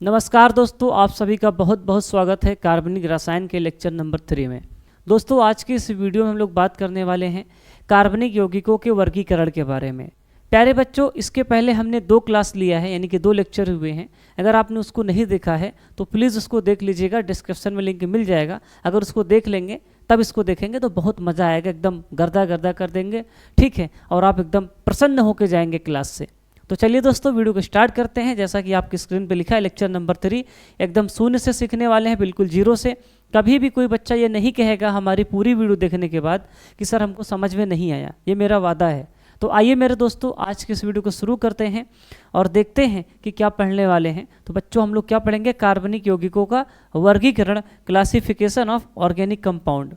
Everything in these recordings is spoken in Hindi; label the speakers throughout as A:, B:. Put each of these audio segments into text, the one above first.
A: नमस्कार दोस्तों, आप सभी का बहुत बहुत स्वागत है कार्बनिक रसायन के लेक्चर नंबर 3 में। दोस्तों, आज की इस वीडियो में हम लोग बात करने वाले हैं कार्बनिक यौगिकों के वर्गीकरण के बारे में। प्यारे बच्चों, इसके पहले हमने 2 क्लास लिया है, यानी कि 2 लेक्चर हुए हैं। अगर आपने उसको नहीं देखा है तो प्लीज़ उसको देख लीजिएगा, डिस्क्रिप्शन में लिंक मिल जाएगा। अगर उसको देख लेंगे तब इसको देखेंगे तो बहुत मज़ा आएगा, एकदम गर्दा गर्दा कर देंगे, ठीक है, और आप एकदम प्रसन्न होकर जाएंगे क्लास से। तो चलिए दोस्तों, वीडियो को स्टार्ट करते हैं। जैसा कि आपकी स्क्रीन पे लिखा है, लेक्चर नंबर 3 एकदम शून्य से सीखने वाले हैं, बिल्कुल जीरो से। कभी भी कोई बच्चा ये नहीं कहेगा हमारी पूरी वीडियो देखने के बाद कि सर हमको समझ में नहीं आया, ये मेरा वादा है। तो आइए मेरे दोस्तों, आज की इस वीडियो को शुरू करते हैं और देखते हैं कि क्या पढ़ने वाले हैं। तो बच्चों, हम लोग क्या पढ़ेंगे? कार्बनिक यौगिकों का वर्गीकरण, क्लासिफिकेशन ऑफ ऑर्गेनिक कंपाउंड।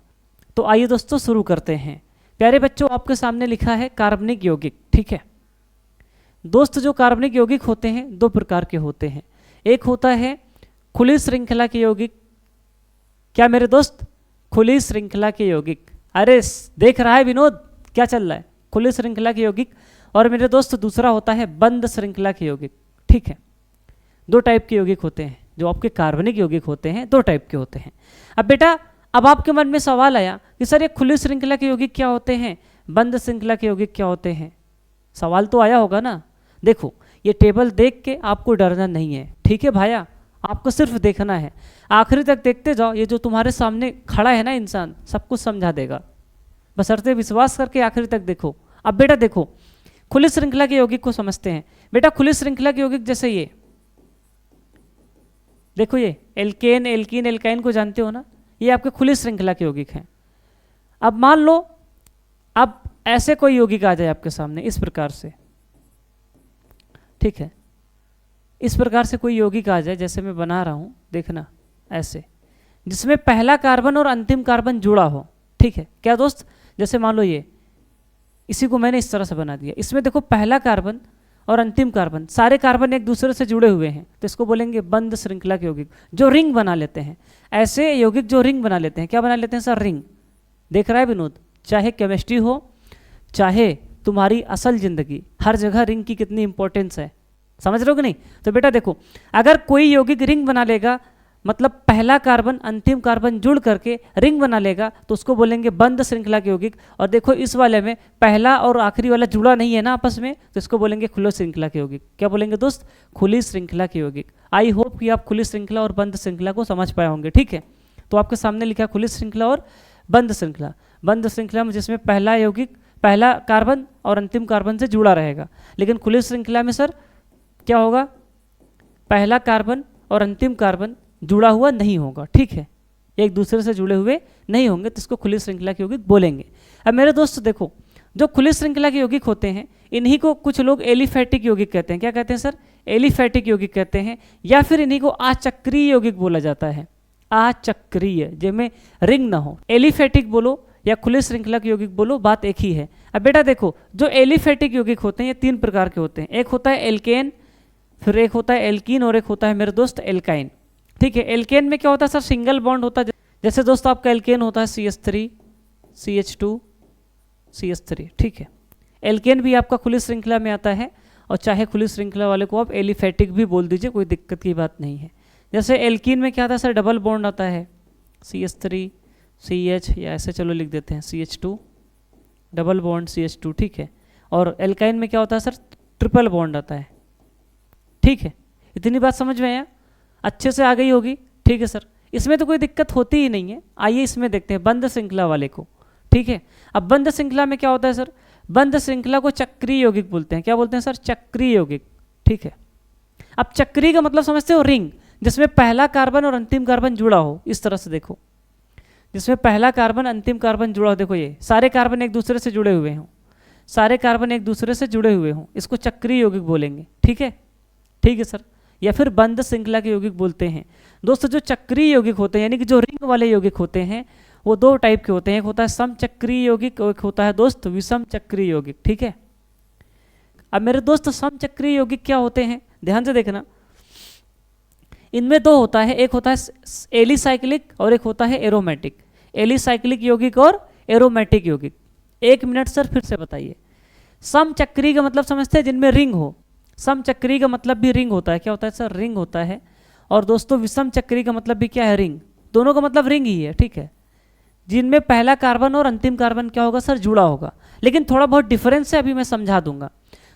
A: तो आइए दोस्तों शुरू करते हैं। प्यारे बच्चों, आपके सामने लिखा है कार्बनिक यौगिक, ठीक है दोस्त। जो कार्बनिक यौगिक होते हैं 2 प्रकार के होते हैं। एक होता है खुली श्रृंखला के यौगिक। क्या मेरे दोस्त? खुली श्रृंखला के यौगिक। अरे देख रहा है विनोद, क्या चल रहा है? खुली श्रृंखला के यौगिक। और मेरे दोस्त दूसरा होता है बंद श्रृंखला के यौगिक, ठीक है। 2 टाइप के यौगिक होते हैं जो आपके कार्बनिक यौगिक होते हैं, 2 टाइप के होते हैं। अब बेटा, अब आपके मन में सवाल आया कि सर ये खुली श्रृंखला के यौगिक क्या होते हैं, बंद श्रृंखला के यौगिक क्या होते हैं? सवाल तो आया होगा ना। देखो, ये टेबल देख के आपको डरना नहीं है, ठीक है भाया, आपको सिर्फ देखना है। आखिरी तक देखते जाओ, ये जो तुम्हारे सामने खड़ा है ना इंसान, सब कुछ समझा देगा, बशर्ते विश्वास करके आखिरी तक देखो। अब बेटा देखो, खुली श्रृंखला के यौगिक को समझते हैं। बेटा खुली श्रृंखला के यौगिक जैसे ये देखो, ये एल्केन, एल्कीन, एल्काइन को जानते हो ना, ये आपके खुली श्रृंखला के यौगिक हैं। अब मान लो, अब ऐसे कोई यौगिक आ जाए आपके सामने इस प्रकार से, ठीक है, इस प्रकार से कोई यौगिक आ जाए, जैसे मैं बना रहा हूं, देखना ऐसे, जिसमें पहला कार्बन और अंतिम कार्बन जुड़ा हो, ठीक है। क्या दोस्त? जैसे मान लो ये, इसी को मैंने इस तरह से बना दिया। इसमें देखो पहला कार्बन और अंतिम कार्बन, सारे कार्बन एक दूसरे से जुड़े हुए हैं, तो इसको बोलेंगे बंद श्रृंखला के यौगिक, जो रिंग बना लेते हैं। ऐसे यौगिक जो रिंग बना लेते हैं, क्या बना लेते हैं सर? रिंग। देख रहा है विनोद? चाहे केमिस्ट्री हो, चाहे तुम्हारी असल जिंदगी, हर जगह रिंग की कितनी इंपॉर्टेंस है, समझ रहे हो कि नहीं? तो बेटा देखो, अगर कोई यौगिक रिंग बना लेगा, मतलब पहला कार्बन अंतिम कार्बन जुड़ करके रिंग बना लेगा, तो उसको बोलेंगे बंद श्रृंखला के यौगिक। और देखो इस वाले में पहला और आखिरी वाला जुड़ा नहीं है ना आपस में, तो इसको बोलेंगे खुली श्रृंखला के यौगिक। क्या बोलेंगे दोस्त? खुली श्रृंखला के यौगिक। आई होप कि आप खुली श्रृंखला और बंद श्रृंखला को समझ पाए होंगे, ठीक है। तो आपके सामने लिखा खुली श्रृंखला और बंद श्रृंखला। बंद श्रृंखला में जिसमें पहला यौगिक, पहला कार्बन और अंतिम कार्बन से जुड़ा रहेगा, लेकिन खुली श्रृंखला में सर क्या होगा? पहला कार्बन और अंतिम कार्बन जुड़ा हुआ नहीं होगा, ठीक है, एक दूसरे से जुड़े हुए नहीं होंगे, तो इसको खुली श्रृंखला के यौगिक बोलेंगे। अब मेरे दोस्त देखो, जो खुली श्रृंखला के यौगिक होते हैं, इन्हीं को कुछ लोग एलिफैटिक यौगिक कहते हैं। क्या कहते हैं सर? एलिफैटिक यौगिक कहते हैं, या फिर इन्हीं को आचक्रीय यौगिक बोला जाता है। आचक्रीय, जिनमें रिंग ना हो। एलिफैटिक बोलो या खुली श्रृंखला के यौगिक बोलो, बात एक ही है। अब बेटा देखो, जो एलिफैटिक यौगिक होते हैं ये 3 प्रकार के होते हैं। एक होता है एल्केन, फिर एक होता है एल्कीन, और एक होता है मेरे दोस्त एल्काइन, ठीक है। एल्केन में क्या होता है सर? सिंगल बॉन्ड होता है। जैसे दोस्त आपका एल्केन होता है CH3 CH2 CH3, ठीक है। एल्केन भी आपका खुली श्रृंखला में आता है, और चाहे खुली श्रृंखला वाले को आप एलिफैटिक भी बोल दीजिए, कोई दिक्कत की बात नहीं है। जैसे एल्कीन में क्या आता है सर? डबल बॉन्ड आता है, CH3 CH, या ऐसे चलो लिख देते हैं CH2 डबल बॉन्ड CH2, ठीक है। और एल्काइन में क्या होता है सर? ट्रिपल बॉन्ड आता है, ठीक है। इतनी बात समझ में आया? अच्छे से आ गई होगी, ठीक है सर। इसमें तो कोई दिक्कत होती ही नहीं है। आइए इसमें देखते हैं बंद श्रृंखला वाले को, ठीक है। अब बंद श्रृंखला में क्या होता है सर? बंद श्रृंखला को चक्रीय यौगिक बोलते हैं। क्या बोलते हैं सर? चक्रीय यौगिक, ठीक है। अब चक्रीय का मतलब समझते हो? रिंग, जिसमें पहला कार्बन और अंतिम कार्बन जुड़ा हो। इस तरह से देखो, जिसमें पहला कार्बन अंतिम कार्बन जुड़ा हो, देखो ये सारे कार्बन एक दूसरे से जुड़े हुए हों, सारे कार्बन एक दूसरे से जुड़े हुए हों, इसको चक्रीय यौगिक बोलेंगे, ठीक है, ठीक है सर। या फिर बंद श्रृंखला के यौगिक बोलते हैं। दोस्तों, जो चक्रीय यौगिक होते हैं, यानी कि जो रिंग वाले यौगिक होते हैं, वो 2 टाइप के होते हैं। एक होता है समचक्रीय यौगिक और एक होता है दोस्त विषम चक्रीय यौगिक, ठीक है। अब मेरे दोस्त समचक्रीय यौगिक क्या होते हैं? ध्यान से देखना, इनमें 2 होता है, एक होता है एलिसाइक्लिक और एक होता है एरोमेटिक। एलिसाइक्लिक यौगिक और एरोमेटिक यौगिक। 1 मिनट सर फिर से बताइए। समचक्रीय का मतलब समझते हैं? जिनमें रिंग हो। समचक्रीय का मतलब भी रिंग होता है। क्या होता है सर? रिंग होता है। और दोस्तों विषम चक्री का मतलब भी क्या है, रिंग। दोनों का मतलब रिंग ही है, ठीक है, जिनमें पहला कार्बन और अंतिम कार्बन क्या होगा सर, जुड़ा होगा। लेकिन थोड़ा बहुत डिफरेंस है, अभी मैं समझा दूंगा।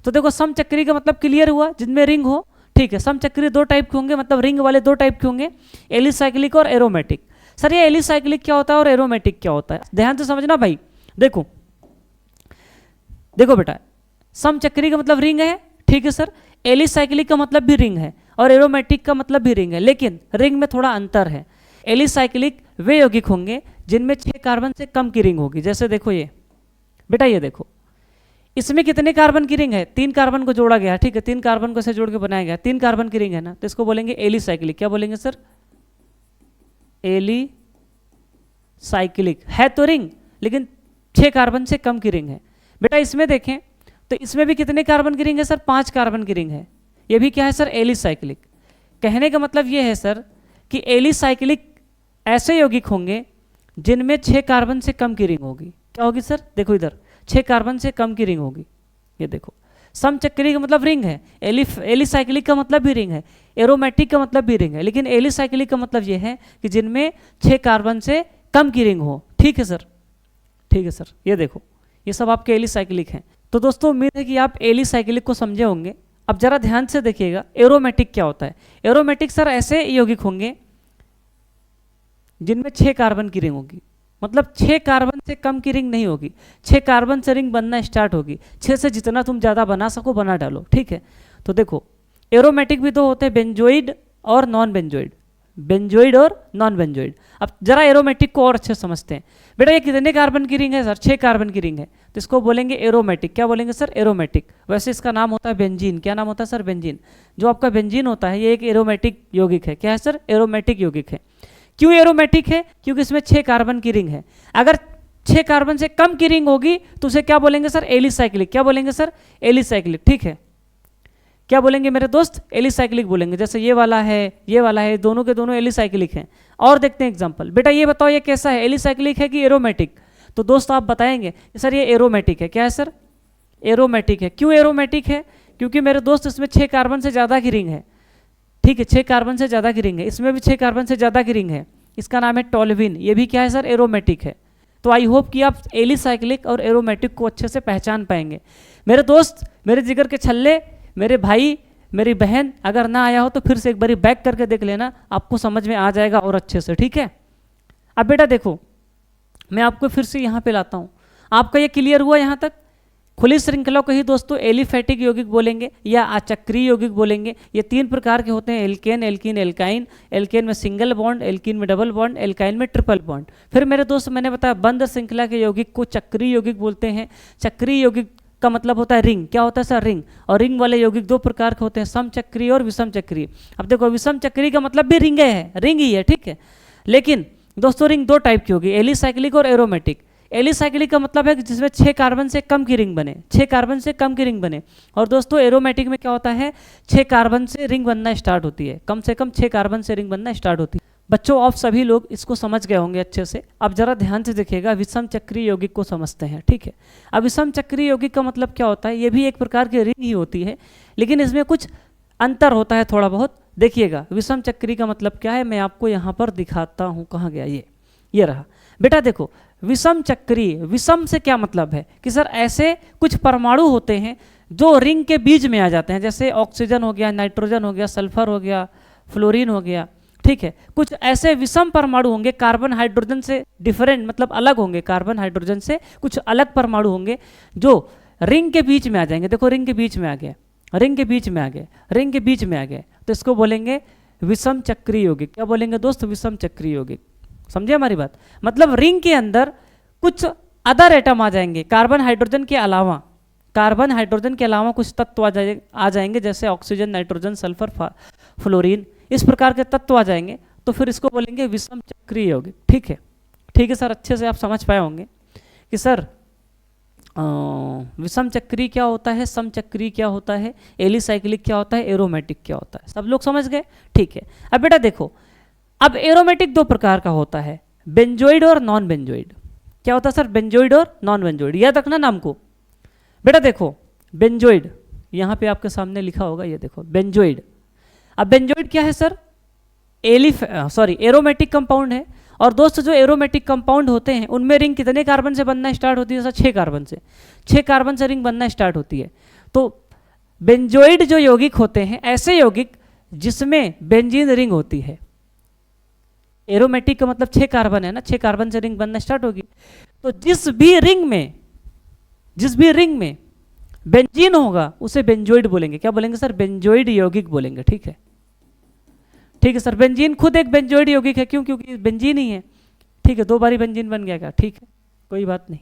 A: तो देखो समचक्री का मतलब क्लियर हुआ, जिनमें रिंग हो, ठीक है। समचक्री दो टाइप के होंगे, मतलब रिंग वाले दो टाइप के होंगे, एलिसाइक्लिक और एरोमेटिक। सर ये एलिसाइक्लिक क्या होता है और एरोमेटिक क्या होता है, ध्यान से समझना भाई। देखो देखो बेटा, समचक्री का मतलब रिंग है, ठीक है सर, एलिसाइक्लिक का मतलब भी रिंग है और एरोमेटिक का मतलब भी रिंग है, लेकिन रिंग में थोड़ा अंतर है। एलिसाइक्लिक वे यौगिक होंगे जिनमें 6 कार्बन से कम की रिंग होगी। जैसे देखो ये बेटा, ये देखो इसमें कितने कार्बन की रिंग है, 3 कार्बन को जोड़ा गया, ठीक है, 3 कार्बन को ऐसे जोड़ के बनाया गया, 3 कार्बन की रिंग है ना, तो इसको बोलेंगे एलिसाइक्लिक। क्या बोलेंगे सर, एलिसाइक्लिक है तो रिंग, लेकिन 6 कार्बन से कम की रिंग है। बेटा इसमें देखें तो इसमें भी कितने कार्बन की रिंग है सर, 5 कार्बन की रिंग है, ये भी क्या है सर, एलिसाइक्लिक। कहने का मतलब ये है सर कि एलिसाइक्लिक ऐसे यौगिक होंगे जिनमें 6 कार्बन से कम की रिंग होगी। क्या होगी सर, देखो इधर 6 कार्बन से कम की रिंग होगी, ये देखो। समचक्री का मतलब रिंग है, एलिसाइक्लिक का मतलब भी रिंग है, एरोमेटिक का मतलब भी रिंग है, लेकिन एलिसाइक्लिक का मतलब ये है कि जिनमें 6 कार्बन से कम की रिंग हो, ठीक है सर, ठीक है सर। ये देखो ये सब आपके एलिसाइक्लिक हैं। तो दोस्तों उम्मीद है कि आप एलिसाइक्लिक को समझे होंगे। अब जरा ध्यान से देखिएगा, एरोमेटिक क्या होता है। एरोमेटिक सर ऐसे यौगिक होंगे जिनमें 6 कार्बन की रिंग होगी, मतलब 6 कार्बन से कम की रिंग नहीं होगी, 6 कार्बन से रिंग बनना स्टार्ट होगी, 6 से जितना तुम ज़्यादा बना सको बना डालो, ठीक है। तो देखो एरोमेटिक भी दो होते हैं, बेंजोइड और नॉन बेंजोइड, बेंजोइड और नॉन बेंजोइड। अब जरा एरोमेटिक को और अच्छे समझते हैं। बेटा ये कितने कार्बन की रिंग है सर, 6 कार्बन की रिंग है, तो इसको बोलेंगे एरोमेटिक। क्या बोलेंगे सर, एरोमेटिक। वैसे इसका नाम होता है बेंजीन। क्या नाम होता है सर, बेंजीन। जो आपका बेंजीन होता है ये एक एरोमेटिक यौगिक है। क्या है सर, एरोमेटिक यौगिक है। क्यों एरोमेटिक है, क्योंकि इसमें 6 कार्बन की रिंग है। अगर 6 कार्बन से कम की रिंग होगी तो उसे क्या बोलेंगे सर, एलिसाइक्लिक। क्या बोलेंगे सर, एलिसाइक्लिक, ठीक है। क्या बोलेंगे मेरे दोस्त, एलिसाइक्लिक बोलेंगे। जैसे ये वाला है, ये वाला है, दोनों के दोनों एलिसाइक्लिक हैं। और देखते हैं एग्जांपल। बेटा ये बताओ ये कैसा है, एलिसाइक्लिक है कि एरोमेटिक। तो दोस्त आप बताएंगे सर ये एरोमेटिक है। क्या है सर, एरोमेटिक है। क्यों एरोमेटिक है, क्योंकि मेरे दोस्त इसमें 6 कार्बन से ज़्यादा की रिंग है, ठीक है, 6 कार्बन से ज़्यादा की रिंग है, इसमें भी 6 कार्बन से ज़्यादा की रिंग है। इसका नाम है टोल्यूइन। ये भी क्या है सर, एरोमेटिक है। तो आई होप कि आप एलिसाइक्लिक और एरोमेटिक को अच्छे से पहचान पाएंगे। मेरे दोस्त, मेरे जिगर के छल्ले, मेरे भाई, मेरी बहन, अगर ना आया हो तो फिर से एक बारी बैक करके देख लेना, आपको समझ में आ जाएगा और अच्छे से, ठीक है। अब बेटा देखो मैं आपको फिर से यहाँ पे लाता हूँ। आपका ये क्लियर हुआ यहाँ तक। खुली श्रृंखला को ही दोस्तों एलिफैटिक यौगिक बोलेंगे या अचक्रीय यौगिक बोलेंगे। ये 3 प्रकार के होते हैं, एल्केन, एल्कीन, एल्काइन। एल्केन में सिंगल बॉन्ड, एल्कीन में डबल बॉन्ड, एल्काइन में ट्रिपल बॉन्ड। फिर मेरे दोस्त मैंने बताया बंद श्रृंखला के यौगिक को चक्रीय यौगिक बोलते हैं। चक्रीय यौगिक का मतलब होता है रिंग। क्या होता है सर, रिंग। और रिंग वाले यौगिक 2 प्रकार के होते हैं, समचक्रीय और विषम चक्रीय। अब देखो विषम चक्रीय का मतलब भी रिंग है, रिंग ही है, ठीक है। लेकिन दोस्तों रिंग 2 टाइप की होगी, एलिसाइक्लिक और एरोमेटिक। एलिसाइक्लिक का मतलब है कि जिसमें 6 कार्बन से कम की रिंग बने, 6 कार्बन से कम की रिंग बने। और दोस्तों एरोमेटिक में क्या होता है, 6 कार्बन से रिंग बनना स्टार्ट होती है, कम से कम 6 कार्बन से रिंग बनना स्टार्ट होती है। बच्चों आप सभी लोग इसको समझ गए होंगे अच्छे से। अब जरा ध्यान से देखिएगा, विषम चक्रीय यौगिक को समझते हैं, ठीक है। अब विषम चक्रीय यौगिक का मतलब क्या होता है, ये भी एक प्रकार की रिंग ही होती है, लेकिन इसमें कुछ अंतर होता है थोड़ा बहुत। देखिएगा विषम चक्रीय का मतलब क्या है, मैं आपको यहाँ पर दिखाता हूँ। कहाँ गया ये रहा। बेटा देखो विषम चक्रीय, विषम से क्या मतलब है कि सर ऐसे कुछ परमाणु होते हैं जो रिंग के बीच में आ जाते हैं। जैसे ऑक्सीजन हो गया, नाइट्रोजन हो गया, सल्फर हो गया, फ्लोरीन हो गया, ठीक है। कुछ ऐसे विषम परमाणु होंगे, कार्बन हाइड्रोजन से डिफरेंट, मतलब अलग होंगे, कार्बन हाइड्रोजन से कुछ अलग परमाणु होंगे जो रिंग के बीच में आ जाएंगे। देखो रिंग के बीच में आ गए, रिंग के बीच में आ गए, रिंग के बीच में आ गए, तो इसको बोलेंगे विषम चक्रीय यौगिक। क्या बोलेंगे दोस्त, विषम चक्रीय यौगिक। समझे हमारी बात। मतलब रिंग के अंदर कुछ अदर एटम आ जाएंगे, कार्बन हाइड्रोजन के अलावा, कार्बन हाइड्रोजन के अलावा कुछ तत्व आ जाएंगे, जैसे ऑक्सीजन, नाइट्रोजन, सल्फर, फ्लोरीन, इस प्रकार के तत्व आ जाएंगे। तो फिर इसको बोलेंगे विषम चक्रीय यौगिक, ठीक है। ठीक है सर, अच्छे से आप समझ पाए होंगे कि सर विषम चक्रीय क्या होता है, समचक्रीय क्या होता है, एलिसाइक्लिक क्या होता है, एरोमेटिक क्या होता है। सब लोग समझ गए, ठीक है। अब बेटा देखो, अब एरोमेटिक 2 प्रकार का होता है, बेंजोइड और नॉन बेंजोइड। क्या होता है सर, बेंजोइड और नॉन बेंजोइड। याद रखना नाम को। बेटा देखो बेंजोइड यहाँ पे आपके सामने लिखा होगा, ये देखो बेंजोइड। अब बेंजोइड क्या है सर, एरोमेटिक कंपाउंड है। और दोस्त जो एरोमेटिक कंपाउंड होते हैं उनमें रिंग कितने कार्बन से बनना स्टार्ट होती है सर? 6 कार्बन से। 6 कार्बन से रिंग बनना स्टार्ट होती है। तो बेंजोइड जो यौगिक होते हैं ऐसे यौगिक जिसमें बेंजीन रिंग होती है। एरोमेटिक का मतलब 6 कार्बन है ना, 6 कार्बन से रिंग बनना स्टार्ट होगी। तो जिस भी रिंग में बेंजीन होगा उसे बेंजोइड बोलेंगे। क्या बोलेंगे सर? बेंजोइड यौगिक बोलेंगे। ठीक है, ठीक है सर। बेंजीन खुद एक बेंजोइड यौगिक है। क्यों? क्योंकि बेंजीन ही है। ठीक है, 2 बारी बेंजीन बन गया क्या? ठीक है, कोई बात नहीं।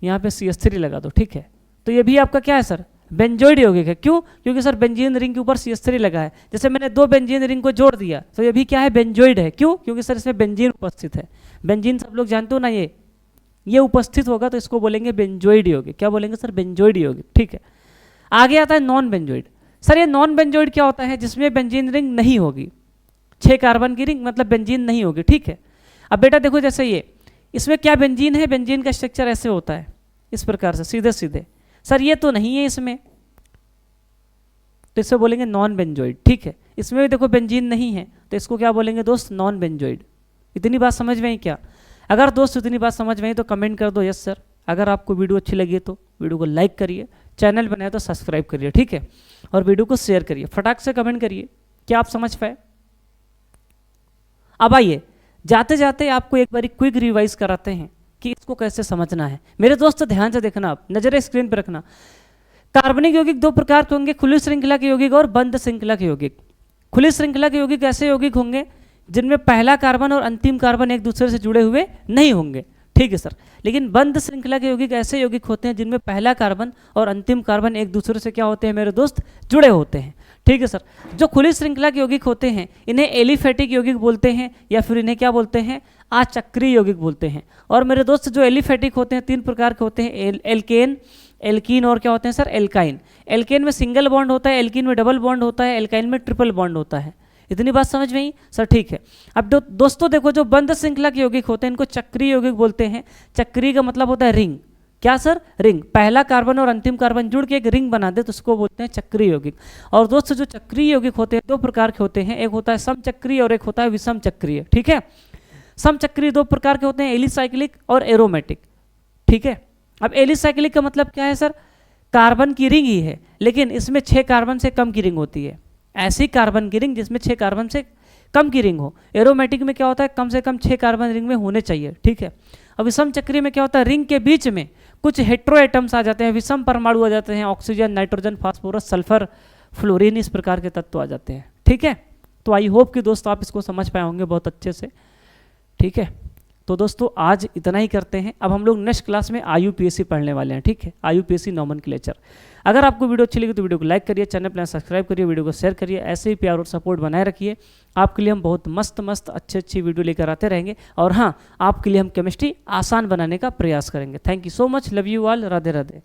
A: यहाँ पे CH3 लगा दो। ठीक है, तो ये भी आपका क्या है सर? बेंजोइड यौगिक है। क्यों? क्योंकि सर बेंजीन रिंग के ऊपर CH3 लगा है। जैसे मैंने 2 बेंजीन रिंग को जोड़ दिया तो ये भी क्या है? बेंजोइड है। क्यों? क्योंकि सर इसमें बेंजीन उपस्थित है। बेंजीन सब लोग जानते हो ना, ये उपस्थित होगा तो इसको बोलेंगे बेंजोइड यौगिक। क्या बोलेंगे सर? बेंजोइड यौगिक। ठीक है, आगे आता है नॉन बेंजोइड। सर ये नॉन बेंजोइड क्या होता है? जिसमें बेंजीन रिंग नहीं होगी, 6 कार्बन की रिंग मतलब बेंजीन नहीं होगी। ठीक है, अब बेटा देखो जैसे ये इसमें क्या बेंजीन है? बेंजीन का स्ट्रक्चर ऐसे होता है, इस प्रकार से सीधे सीधे। सर ये तो नहीं है इसमें, तो इससे बोलेंगे नॉन बेंजोइड। ठीक है, इसमें भी देखो बेंजीन नहीं है तो इसको क्या बोलेंगे दोस्त? Non benzenoid. इतनी बात समझ में आई क्या? अगर दोस्त इतनी बात समझ में आई तो कमेंट कर दो यस सर। अगर आपको वीडियो अच्छी लगी तो वीडियो को लाइक करिए, चैनल बनाए तो सब्सक्राइब करिए। ठीक है, और वीडियो को शेयर करिए। फटाक से कमेंट करिए क्या आप समझ पाए। अब आइए जाते जाते आपको एक बार क्विक रिवाइज कराते हैं कि इसको कैसे समझना है। मेरे दोस्त ध्यान से देखना, आप नजरें स्क्रीन पर रखना। कार्बनिक यौगिक 2 प्रकार के होंगे, खुली श्रृंखला के यौगिक और बंद श्रृंखला के यौगिक। खुली श्रृंखला के यौगिक ऐसे यौगिक होंगे जिनमें पहला कार्बन और अंतिम कार्बन एक दूसरे से जुड़े हुए नहीं होंगे। ठीक है सर। लेकिन बंद श्रृंखला के यौगिक ऐसे यौगिक होते हैं जिनमें पहला कार्बन और अंतिम कार्बन एक दूसरे से क्या होते हैं मेरे दोस्त? जुड़े होते हैं। ठीक है सर। जो खुली श्रृंखला के यौगिक होते हैं इन्हें एलिफेटिक यौगिक बोलते हैं या फिर इन्हें क्या बोलते हैं? अचक्रीय यौगिक बोलते हैं। और मेरे दोस्त जो एलिफेटिक होते हैं 3 प्रकार के होते हैं, एल्केन, एल्कीन और क्या होते हैं सर? एल्काइन। एल्केन में सिंगल बॉन्ड होता है, एल्कीन में डबल बॉन्ड होता है, एल्काइन में ट्रिपल बॉन्ड होता है। इतनी बात समझ में आई सर? ठीक है। अब दोस्तों देखो जो बंद श्रृंखला के यौगिक होते हैं इनको चक्रीय यौगिक बोलते हैं। चक्रीय का मतलब होता है रिंग। क्या सर? रिंग। पहला कार्बन और अंतिम कार्बन जुड़ के एक रिंग बना दे तो उसको बोलते हैं चक्रीय यौगिक। और दोस्तों जो चक्रीय यौगिक होते हैं 2 प्रकार के होते हैं, एक होता है समचक्रीय और एक होता है विषम चक्रीय। ठीक है, समचक्रीय 2 प्रकार के होते हैं, एलिसाइक्लिक और एरोमेटिक। ठीक है, अब एलिसाइक्लिक का मतलब क्या है सर? कार्बन की रिंग ही है लेकिन इसमें 6 कार्बन से कम की रिंग होती है। ऐसी कार्बन की रिंग जिसमें 6 कार्बन से कम की रिंग हो। एरोमेटिक में क्या होता है? कम से कम 6 कार्बन रिंग में होने चाहिए। ठीक है, अब विषम चक्रीय में क्या होता है? रिंग के बीच में कुछ हेट्रो एटम्स आ जाते हैं, विषम परमाणु आ जाते हैं, oxygen, nitrogen, phosphorus, sulphur, fluorine, इस प्रकार के तत्व आ जाते हैं। ठीक है, तो आई होप कि दोस्तों आप इसको समझ पाए होंगे बहुत अच्छे से। ठीक है, तो दोस्तों आज इतना ही करते हैं। अब हम लोग नेक्स्ट क्लास में IUPAC पढ़ने वाले हैं। ठीक है, IUPAC नोमेनक्लेचर। अगर आपको वीडियो अच्छी लगी तो वीडियो को लाइक करिए, चैनल पर सब्सक्राइब करिए, वीडियो को शेयर करिए। ऐसे ही प्यार और सपोर्ट बनाए रखिए। आपके लिए हम बहुत मस्त अच्छी वीडियो लेकर आते रहेंगे। और हाँ, आपके लिए हम केमिस्ट्री आसान बनाने का प्रयास करेंगे। Thank you so much, love you all, Radhe Radhe.